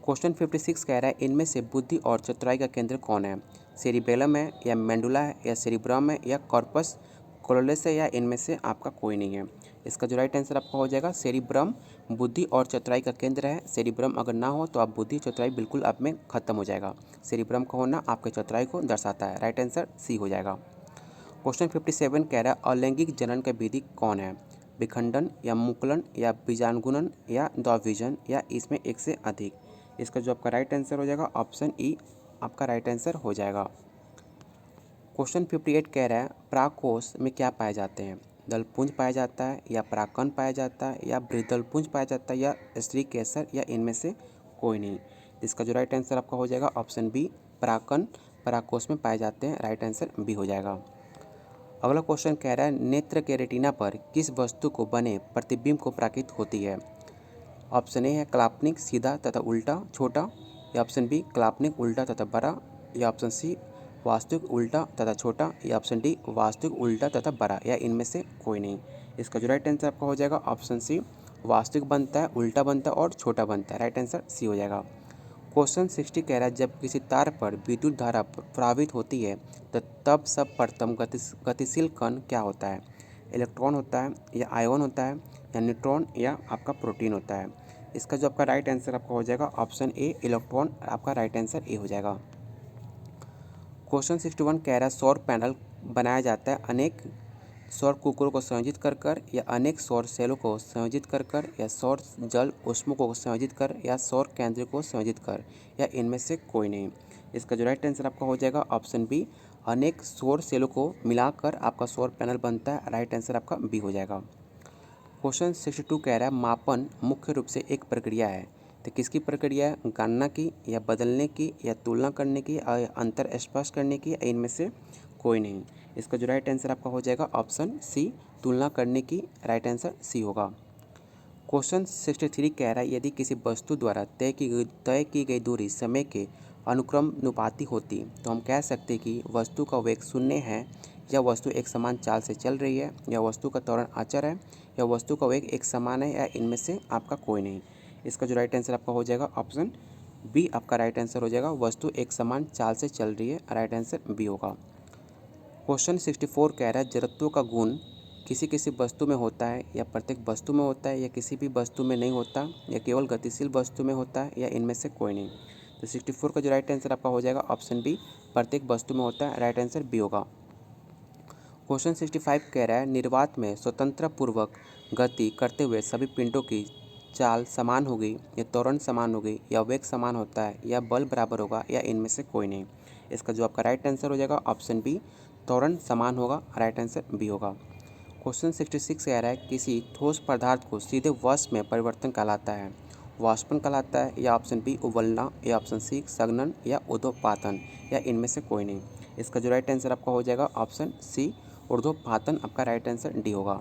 क्वेश्चन 56 कह रहा है इनमें से बुद्धि और चतुराई का केंद्र कौन है। सेरिबेलम है, या मेंडुला है, या सेरिब्रम है, या कॉर्पस कोलोलेस है, या इनमें से आपका कोई नहीं है। इसका जो राइट आंसर आपका हो जाएगा सेरिब्रम बुद्धि और चतुराई का केंद्र है। सेरिब्रम अगर ना हो तो आप बुद्धि चतुराई बिल्कुल आप में खत्म हो जाएगा। सेरिब्रम का होना आपके चतुराई को दर्शाता है। राइट आंसर सी हो जाएगा। क्वेश्चन 57 कह रहा है अलैंगिक जनन का विधि कौन है। विखंडन, या मुकुलन, या बीजाणुगुणन, या द्विभीजन, या इसमें एक से अधिक। इसका जो आपका राइट आंसर हो जाएगा ऑप्शन ई, आपका राइट आंसर हो जाएगा। क्वेश्चन 58 कह रहा है प्राकोष में क्या पाए जाते हैं। दलपुंज पाया जाता है, या परागकण पाया जाता है, या बृहदलपुंज पाया जाता है, या स्त्री केसर, या इनमें से कोई नहीं। इसका जो राइट आंसर आपका हो जाएगा ऑप्शन बी, परागकण पराकोष में पाए जाते हैं। राइट आंसर बी हो जाएगा। अगला क्वेश्चन कह रहा है नेत्र के रेटिना पर किस वस्तु को बने प्रतिबिंब को प्राकृत होती है। ऑप्शन ए है काल्पनिक सीधा तथा उल्टा छोटा, या ऑप्शन बी काल्पनिक उल्टा तथा बड़ा, या ऑप्शन सी वास्तविक उल्टा तथा छोटा, या ऑप्शन डी वास्तविक उल्टा तथा बड़ा, या इनमें से कोई नहीं। इसका जो राइट आंसर आपका हो जाएगा ऑप्शन सी, वास्तविक बनता है, उल्टा बनता है और छोटा बनता है। राइट आंसर सी हो जाएगा। क्वेश्चन 60 कह रहा है जब किसी तार पर विद्युत धारा प्रवाहित होती है तो तब सब प्रथम गतिशील कण क्या होता है। इलेक्ट्रॉन होता है, या आयन होता है, या न्यूट्रॉन, या आपका प्रोटीन होता है। इसका जो आपका राइट आंसर आपका हो जाएगा ऑप्शन ए, इलेक्ट्रॉन, आपका राइट आंसर ए हो जाएगा। क्वेश्चन 61 कह रहा है सौर पैनल बनाया जाता है अनेक सौर कुकरों को संयोजित कर, या अनेक सौर सेलों को संयोजित कर, या सौर जल उष्मा को संयोजित कर, या सौर केंद्र को संयोजित कर, या इनमें से कोई नहीं। इसका जो राइट आंसर आपका हो जाएगा ऑप्शन बी, अनेक सौर सेलों को मिलाकर आपका सौर पैनल बनता है। राइट आंसर आपका बी हो जाएगा। क्वेश्चन 62 कह रहा है मापन मुख्य रूप से एक प्रक्रिया है तो किसकी प्रक्रिया है। गणना की, या बदलने की, या तुलना करने की, या अंतर स्पष्ट करने की, या इनमें से कोई नहीं। इसका जो राइट आंसर आपका हो जाएगा ऑप्शन सी, तुलना करने की। राइट आंसर सी होगा। क्वेश्चन 63 कह रहा है यदि किसी वस्तु द्वारा तय की गई दूरी समय के अनुक्रमानुपाती होती तो हम कह सकते कि वस्तु का वेग शून्य है, या वस्तु एक समान चाल से चल रही है, या वस्तु का त्वरण अचर है, या वस्तु का वेग एक समान है, या इनमें से आपका कोई नहीं। इसका जो राइट आंसर आपका हो जाएगा ऑप्शन बी आपका राइट आंसर हो जाएगा, वस्तु एक समान चाल से चल रही है, राइट आंसर बी होगा। क्वेश्चन 64 कह रहा है जड़त्व का गुण किसी किसी वस्तु में होता है या प्रत्येक वस्तु में होता है या किसी भी वस्तु में नहीं होता या केवल गतिशील वस्तु में होता है या इनमें से कोई नहीं। तो 64 का जो राइट आंसर आपका हो जाएगा ऑप्शन बी, प्रत्येक वस्तु में होता है, राइट आंसर बी होगा। क्वेश्चन 65 कह रहा है निर्वात में स्वतंत्र पूर्वक गति करते हुए सभी पिंडों की चाल समान होगी या त्वरण समान होगी या वेग समान होता है या बल बराबर होगा या इनमें से कोई नहीं। इसका जो आपका राइट आंसर हो जाएगा ऑप्शन बी, त्वरण समान होगा, राइट आंसर बी होगा। क्वेश्चन 66 कह रहा है किसी ठोस पदार्थ को सीधे वाष्प में परिवर्तन कहलाता है, वाष्पन कहलाता है या ऑप्शन बी उबलना या ऑप्शन सी संघनन या ऊर्ध्वपातन या इनमें से कोई नहीं। इसका जो राइट आंसर आपका हो जाएगा ऑप्शन सी, ऊर्ध्वपातन आपका राइट आंसर डी होगा।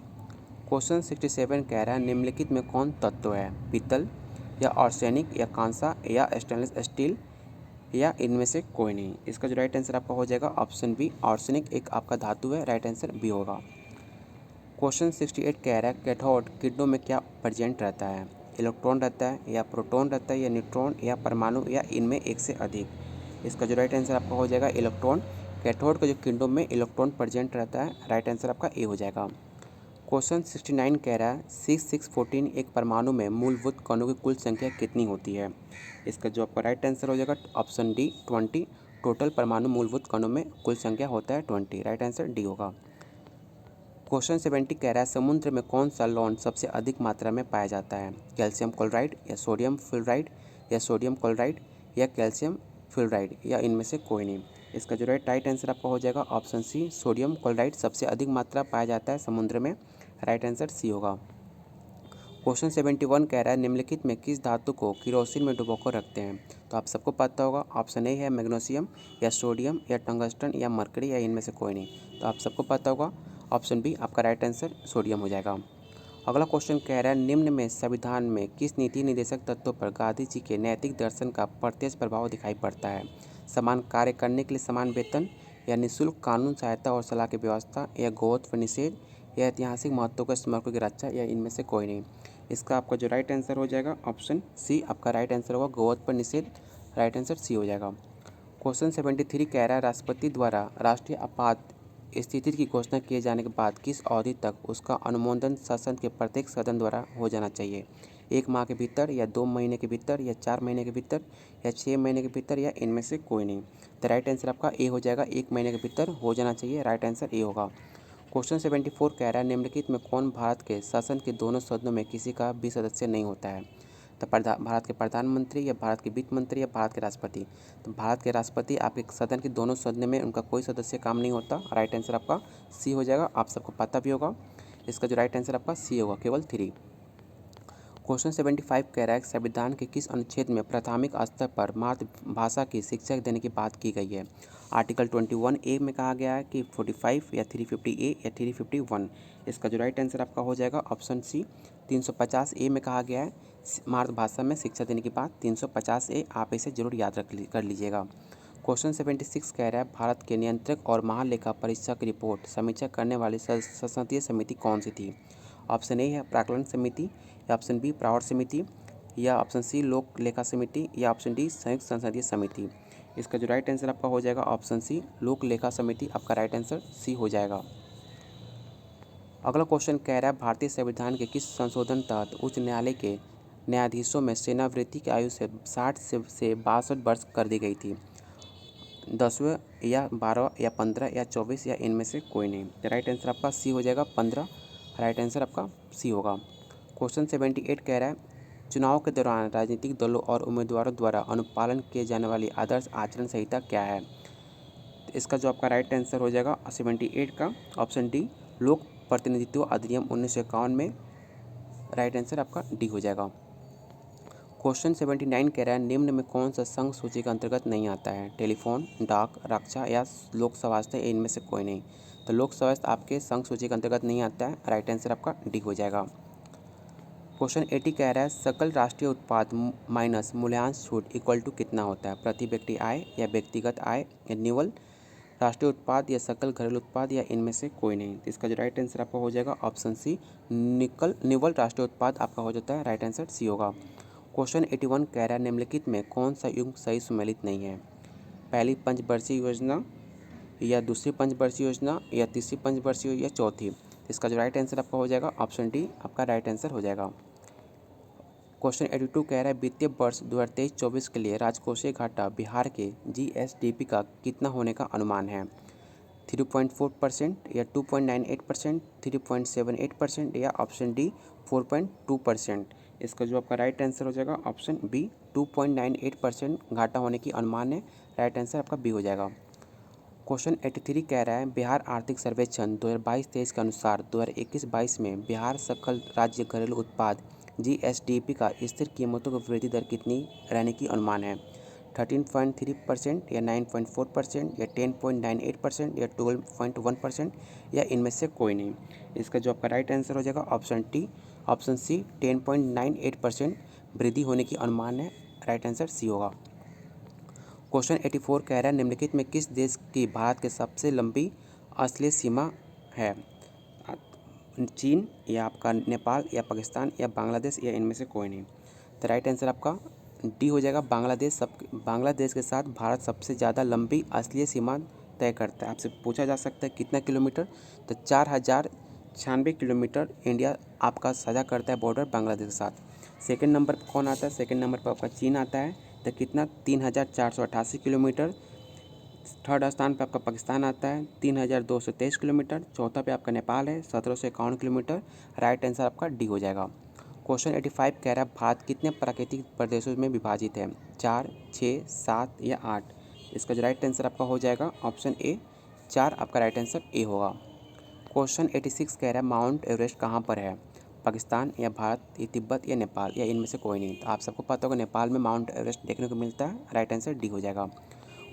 क्वेश्चन 67 कह रहा है निम्नलिखित में कौन तत्व है, पीतल या आर्सेनिक या कांसा या स्टेनलेस स्टील या इनमें से कोई नहीं। इसका जो राइट आंसर आपका हो जाएगा ऑप्शन बी, आर्सेनिक एक आपका धातु है, राइट आंसर बी होगा। क्वेश्चन 68 कह रहा है कैथोड किरणों में क्या प्रेजेंट रहता है, इलेक्ट्रॉन रहता है या प्रोटॉन रहता है या न्यूट्रॉन या परमाणु या इनमें एक से अधिक। इसका जो राइट आंसर आपका हो जाएगा इलेक्ट्रॉन, कैथोड के जो किरणों में इलेक्ट्रॉन प्रेजेंट रहता है, राइट आंसर आपका ए हो जाएगा। क्वेश्चन 69 कह रहा है 6614 एक परमाणु में मूलभूत कणों की कुल संख्या कितनी होती है। इसका जो आपका राइट आंसर हो जाएगा ऑप्शन डी 20, टोटल परमाणु मूलभूत कणों में कुल संख्या होता है 20, राइट आंसर डी होगा। क्वेश्चन 70 कह रहा है समुद्र में कौन सा लौह सबसे अधिक मात्रा में पाया जाता है, कैल्शियम क्लोराइड या सोडियम फ्लोराइड या सोडियम क्लोराइड या कैल्शियम फ्लोराइड या इनमें से कोई नहीं। इसका जो राइट आंसर आपका हो जाएगा ऑप्शन सी, सोडियम क्लोराइड सबसे अधिक मात्रा पाया जाता है समुद्र में, राइट आंसर सी होगा। क्वेश्चन 71 कह रहा है निम्नलिखित में किस धातु को किरोसिन में डुबोकर रखते हैं। तो आप सबको पता होगा ऑप्शन ए है मैग्नीशियम या सोडियम या टंगस्टन या मरकरी या इनमें से कोई नहीं। तो आप सबको पता होगा ऑप्शन बी आपका राइट आंसर सोडियम हो जाएगा। अगला क्वेश्चन कह रहा है निम्न में संविधान में किस नीति निर्देशक तत्वों पर गांधी जी के नैतिक दर्शन का प्रत्यक्ष प्रभाव दिखाई पड़ता है, समान कार्य करने के लिए समान वेतन या निःशुल्क कानून सहायता और सलाह की व्यवस्था या गोवत्व निषेध या ऐतिहासिक महत्व के स्मारकों की रक्षा या इनमें से कोई नहीं। इसका आपका जो राइट आंसर हो जाएगा ऑप्शन सी आपका राइट आंसर होगा, गोवत्व पर निषेध, राइट आंसर सी हो जाएगा। क्वेश्चन 73 कह रहा है राष्ट्रपति द्वारा राष्ट्रीय आपात स्थिति की घोषणा किए जाने के बाद किस अवधि तक उसका अनुमोदन संसद के प्रत्येक सदन द्वारा हो जाना चाहिए, 1 माह के भीतर या 2 महीने के भीतर या 4 महीने के भीतर या 6 महीने के भीतर या इनमें से कोई नहीं। तो राइट आंसर आपका ए हो जाएगा, 1 महीने के भीतर हो जाना चाहिए, राइट आंसर ए होगा। क्वेश्चन 74 कह रहा है निम्नलिखित में कौन भारत के शासन के दोनों सदनों में किसी का भी सदस्य नहीं होता है। तो भारत के प्रधानमंत्री या भारत के वित्त मंत्री या भारत के राष्ट्रपति। तो भारत के राष्ट्रपति आपके सदन के दोनों सदन में उनका कोई सदस्य काम नहीं होता, राइट आंसर आपका सी हो जाएगा, आप सबको पता भी होगा। इसका जो राइट आंसर आपका सी होगा, केवल 3। क्वेश्चन 75 कह रहा है संविधान के किस अनुच्छेद में प्राथमिक स्तर पर मातृभाषा की शिक्षा देने की बात की गई है। आर्टिकल 21 ए में कहा गया है कि 45 या 350 ए या 351। इसका जो राइट आंसर आपका हो जाएगा ऑप्शन सी, 350 ए में कहा गया है मातृभाषा में शिक्षा देने की बात, 350 ए आप इसे जरूर याद कर लीजिएगा। क्वेश्चन 76 कह रहा है भारत के नियंत्रक और महालेखा परीक्षक की रिपोर्ट समीक्षा करने वाली संसदीय समिति कौन सी थी। ऑप्शन ए है प्राक्कलन समिति या ऑप्शन बी प्रावड़ समिति या ऑप्शन सी लोक लेखा समिति या ऑप्शन डी संयुक्त संसदीय समिति। इसका जो राइट आंसर आपका हो जाएगा ऑप्शन सी लोक लेखा समिति, आपका राइट आंसर सी हो जाएगा। अगला क्वेश्चन कह रहा है भारतीय संविधान के किस संशोधन तहत उच्च न्यायालय के न्यायाधीशों में सेवानिवृत्ति की आयु से 60 से 62 वर्ष कर दी गई थी, 10वें या 12 या 15 या 24 या इनमें से कोई नहीं। राइट आंसर आपका सी हो जाएगा 15, राइट आंसर आपका सी होगा। क्वेश्चन 78 कह रहा है चुनाव के दौरान राजनीतिक दलों और उम्मीदवारों द्वारा अनुपालन किए जाने वाली आदर्श आचरण संहिता क्या है। इसका जो आपका राइट आंसर हो जाएगा 78 का ऑप्शन डी लोक प्रतिनिधित्व अधिनियम 1951 में, राइट आंसर आपका डी हो जाएगा। क्वेश्चन 79 कह रहा है निम्न में कौन सा संघ सूची के अंतर्गत नहीं आता है, टेलीफोन, डाक, रक्षा या लोक स्वास्थ्य, इनमें से कोई नहीं। तो लोक स्वास्थ्य आपके संघ सूची के अंतर्गत नहीं आता है, राइट आंसर आपका डी हो जाएगा। क्वेश्चन 80 कह रहा है सकल राष्ट्रीय उत्पाद माइनस मूल्यांश छूट इक्वल टू कितना होता है, प्रति व्यक्ति आय या व्यक्तिगत आय या निवल राष्ट्रीय उत्पाद या सकल घरेलू उत्पाद या इनमें से कोई नहीं। इसका जो राइट आंसर आपका हो जाएगा ऑप्शन सी निवल राष्ट्रीय उत्पाद आपका हो जाता है, राइट आंसर सी होगा। क्वेश्चन 81 कह रहा है निम्नलिखित में कौन सा युग सही सुमेलित नहीं है? पहली पंचवर्षीय योजना या दूसरी पंचवर्षीय योजना या तीसरी पंचवर्षीय या चौथी? इसका जो राइट आंसर आपका हो जाएगा ऑप्शन डी आपका राइट आंसर हो जाएगा। क्वेश्चन 82 कह रहा है वित्तीय वर्ष 2023-24 के लिए राजकोषीय घाटा बिहार के जीएसडीपी का कितना होने का अनुमान है? 3.4% या 2.98%, 3.78% या ऑप्शन डी 4.2%? इसका जो आपका राइट आंसर हो जाएगा ऑप्शन बी 2.98% घाटा होने की अनुमान है। राइट आंसर आपका बी हो जाएगा। क्वेश्चन 83 कह रहा है बिहार आर्थिक सर्वेक्षण 2022-23 के अनुसार 2021-22 में बिहार सकल राज्य घरेलू उत्पाद जीएसडीपी का स्थिर कीमतों की वृद्धि दर कितनी रहने की अनुमान है? 13.3% या 9.4% या 10.98% या 12.1% या इनमें से कोई नहीं? इसका जो आपका राइट आंसर हो जाएगा ऑप्शन सी 10.98% वृद्धि होने की अनुमान है। राइट आंसर सी होगा। क्वेश्चन 84 कह रहा है निम्नलिखित में किस देश की भारत के सबसे लंबी असली सीमा है? चीन या आपका नेपाल या पाकिस्तान या बांग्लादेश या इनमें से कोई नहीं? तो राइट आंसर आपका डी हो जाएगा बांग्लादेश के साथ भारत सबसे ज़्यादा लंबी असली सीमा तय करता है। आपसे पूछा जा सकता है कितना किलोमीटर? तो 4096 किलोमीटर इंडिया आपका साझा करता है बॉर्डर बांग्लादेश के साथ। सेकंड नंबर पर कौन आता है? सेकंड नंबर पर आपका चीन आता है, तो कितना 3488 किलोमीटर। थर्ड स्थान पे आपका पाकिस्तान आता है 3223 किलोमीटर। चौथा पे आपका नेपाल है 1751 किलोमीटर। राइट आंसर आपका डी हो जाएगा। क्वेश्चन 85 कह रहा है भारत कितने प्राकृतिक प्रदेशों में विभाजित है? 4, 6, 7 या 8? इसका जो राइट आंसर आपका हो जाएगा ऑप्शन ए 4 आपका राइट आंसर ए होगा। क्वेश्चन 86 कह रहा है माउंट एवरेस्ट कहाँ पर है? पाकिस्तान या भारत या तिब्बत या नेपाल या इनमें से कोई नहीं? तो आप सबको पता होगा नेपाल में माउंट एवरेस्ट देखने को मिलता है। राइट आंसर डी हो जाएगा।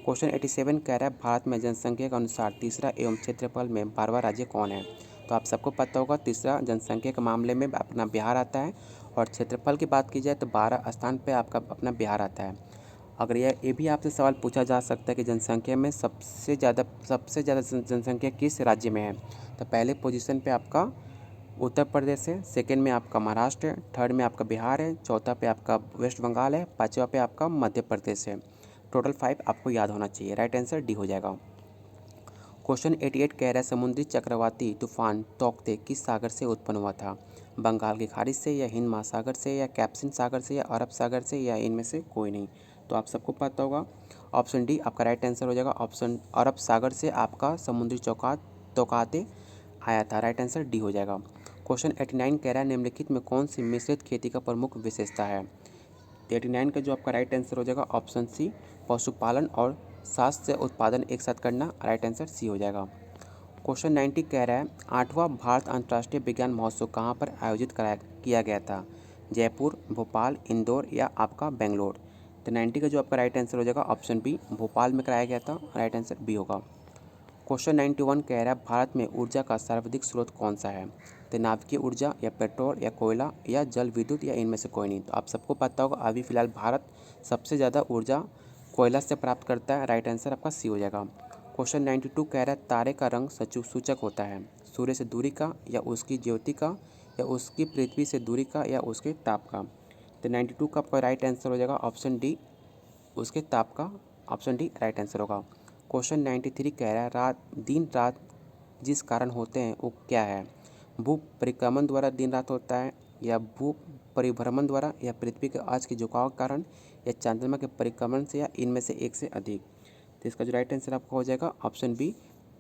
क्वेश्चन 87 कह रहा है भारत में जनसंख्या के अनुसार तीसरा एवं क्षेत्रफल में 12वां राज्य कौन है? तो आप सबको पता होगा तीसरा जनसंख्या के मामले में अपना बिहार आता है, और क्षेत्रफल की बात की जाए तो 12 स्थान पे आपका अपना बिहार आता है। अगर ये भी आपसे सवाल पूछा जा सकता है कि जनसंख्या में सबसे ज़्यादा जनसंख्या किस राज्य में है? तो पहले पोजीशन पे आपका उत्तर प्रदेश है, सेकंड में आपका महाराष्ट्र है, थर्ड में आपका बिहार है, चौथा पे आपका वेस्ट बंगाल है, पाँचवा पे आपका मध्य प्रदेश है। टोटल 5 आपको याद होना चाहिए। राइट आंसर डी हो जाएगा। क्वेश्चन 88 कह रहा है समुद्री चक्रवाती तूफान तौकते किस सागर से उत्पन्न हुआ था? बंगाल की खाड़ी से या हिंद महासागर से या कैप्सिन सागर से या अरब सागर से या इनमें से कोई नहीं? तो आप सबको पता होगा ऑप्शन डी आपका राइट आंसर हो जाएगा। ऑप्शन अरब सागर से आपका समुद्री तौकाते आया था। राइट आंसर डी हो जाएगा। क्वेश्चन 89 कह रहा है निम्नलिखित में कौन सी मिश्रित खेती का प्रमुख विशेषता है? 89 का जो आपका राइट आंसर हो जाएगा ऑप्शन सी पशुपालन और स्वास्थ्य उत्पादन एक साथ करना। राइट आंसर सी हो जाएगा। क्वेश्चन 90 कह रहा है 8वां भारत अंतर्राष्ट्रीय विज्ञान महोत्सव कहाँ पर आयोजित किया गया था? जयपुर, भोपाल, इंदौर या आपका बेंगलोर? तो 90 का जो आपका राइट आंसर हो जाएगा ऑप्शन बी भोपाल में कराया गया था। राइट आंसर बी होगा। क्वेश्चन 91 कह रहा है भारत में ऊर्जा का सर्वाधिक स्रोत कौन सा है? तो नाभिकीय ऊर्जा या पेट्रोल या कोयला या जल विद्युत या इनमें से कोई नहीं? तो आप सबको पता होगा अभी फिलहाल भारत सबसे ज़्यादा ऊर्जा कोयला से प्राप्त करता है। राइट आंसर आपका सी हो जाएगा। क्वेश्चन 92 कह रहा है तारे का रंग सूचक होता है सूर्य से दूरी का या उसकी ज्योति का या उसकी पृथ्वी से दूरी का या उसके ताप का? तो 92 का आपका राइट आंसर हो जाएगा ऑप्शन डी उसके ताप का। ऑप्शन डी राइट आंसर होगा। क्वेश्चन 93 कह रहा है दिन रात जिस कारण होते हैं वो क्या है? भू परिक्रमण द्वारा दिन रात होता है या भू परिभ्रमण द्वारा या पृथ्वी के आज के झुकाव के कारण या चंद्रमा के परिक्रमण से या इनमें से एक से अधिक? तो इसका जो राइट आंसर आपका हो जाएगा ऑप्शन बी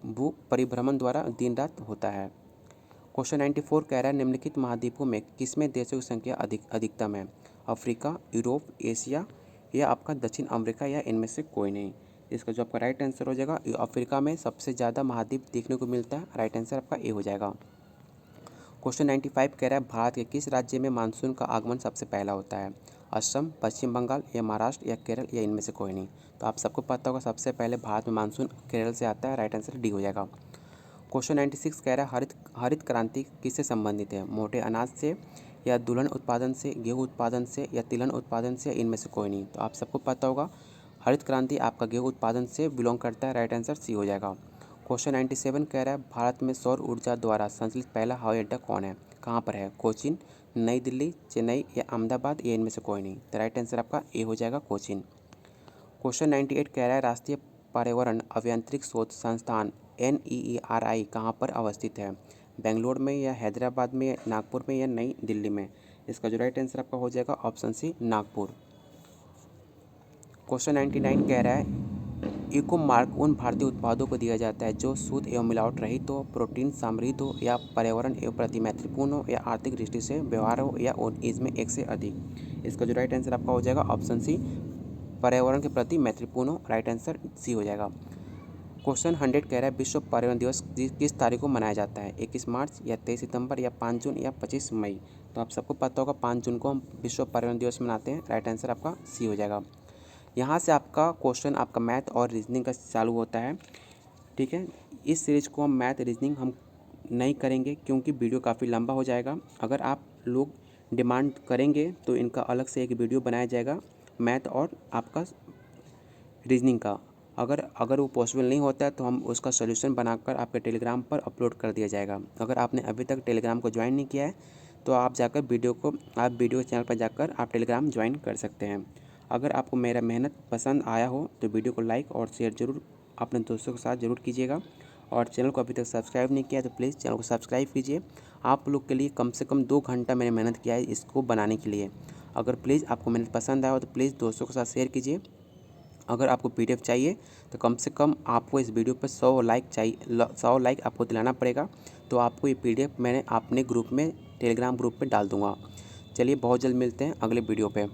भू परिभ्रमण द्वारा दिन रात होता है। क्वेश्चन 94 कह रहा है निम्नलिखित महाद्वीपों में किसमें देशों की संख्या अधिकतम है? अफ्रीका, यूरोप, एशिया या आपका दक्षिण अमेरिका या इनमें से कोई नहीं? इसका जो आपका राइट आंसर हो जाएगा अफ्रीका में सबसे ज़्यादा महाद्वीप देखने को मिलता है। राइट आंसर आपका ए हो जाएगा। क्वेश्चन 95 कह रहा है भारत के किस राज्य में मानसून का आगमन सबसे पहला होता है? असम, पश्चिम बंगाल या महाराष्ट्र या केरल या इनमें से कोई नहीं? तो आप सबको पता होगा सबसे पहले भारत में मानसून केरल से आता है। राइट आंसर डी हो जाएगा। क्वेश्चन 96 कह रहा है हरित क्रांति किससे संबंधित है? मोटे अनाज से या दुल्हन उत्पादन से, गेहूँ उत्पादन से या तिलहन उत्पादन से, इनमें से कोई नहीं? तो आप सबको पता होगा हरित क्रांति आपका गेहूँ उत्पादन से बिलोंग करता है। राइट आंसर सी हो जाएगा। क्वेश्चन 97 कह रहा है भारत में सौर ऊर्जा द्वारा संचालित पहला हवाई अड्डा कौन है? कहाँ पर है? कोचीन, नई दिल्ली, चेन्नई या अहमदाबाद या इनमें से कोई नहीं। तो राइट आंसर आपका ए हो जाएगा कोचीन। क्वेश्चन 98 कह रहा है राष्ट्रीय पर्यावरण अभियांत्रिक शोध संस्थान NEERI कहाँ पर अवस्थित है? बेंगलोर में या हैदराबाद में या नागपुर में या नई दिल्ली में? इसका जो राइट आंसर आपका हो जाएगा ऑप्शन सी नागपुर। क्वेश्चन 99 कह रहा है इको मार्क उन भारतीय उत्पादों को दिया जाता है जो शुद्ध एवं मिलावट रहित हो, प्रोटीन समृद्ध हो या पर्यावरण एवं प्रति मैत्रीपूर्ण हो या आर्थिक दृष्टि से व्यवहार हो या इसमें एक से अधिक। इसका जो राइट आंसर आपका हो जाएगा ऑप्शन सी पर्यावरण के प्रति मैत्रीपूर्ण हो। राइट आंसर सी हो जाएगा। क्वेश्चन 100 कह रहा है विश्व पर्यावरण दिवस किस तारीख को मनाया जाता है? 21 मार्च या 23 सितंबर या 5 जून या 25 मई? तो आप सबको पता होगा 5 जून को हम विश्व पर्यावरण दिवस मनाते हैं। राइट आंसर आपका सी हो जाएगा। यहाँ से आपका क्वेश्चन आपका मैथ और रीजनिंग का चालू होता है। ठीक है, इस सीरीज को हम मैथ रीजनिंग हम नहीं करेंगे क्योंकि वीडियो काफ़ी लंबा हो जाएगा। अगर आप लोग डिमांड करेंगे तो इनका अलग से एक वीडियो बनाया जाएगा मैथ और आपका रीजनिंग का। अगर वो पॉसिबल नहीं होता है तो हम उसका सोल्यूशन बनाकर आपके टेलीग्राम पर अपलोड कर दिया जाएगा। अगर आपने अभी तक टेलीग्राम को ज्वाइन नहीं किया है तो आप जाकर वीडियो चैनल पर जाकर आप टेलीग्राम ज्वाइन कर सकते हैं। अगर आपको मेरा मेहनत पसंद आया हो तो वीडियो को लाइक और शेयर ज़रूर अपने दोस्तों के साथ ज़रूर कीजिएगा। और चैनल को अभी तक सब्सक्राइब नहीं किया तो प्लीज़ चैनल को सब्सक्राइब कीजिए। आप लोग के लिए कम से कम 2 घंटा मैंने मेहनत किया है इसको बनाने के लिए। अगर प्लीज़ आपको मेहनत पसंद आया हो तो प्लीज़ दोस्तों के साथ शेयर कीजिए। अगर आपको PDF चाहिए तो कम से कम आपको इस वीडियो पर 100 लाइक चाहिए, 100 लाइक आपको दिलाना पड़ेगा। तो आपको ये PDF मैंने अपने ग्रुप में टेलीग्राम ग्रुप में डाल दूँगा। चलिए बहुत जल्द मिलते हैं अगले वीडियो पे।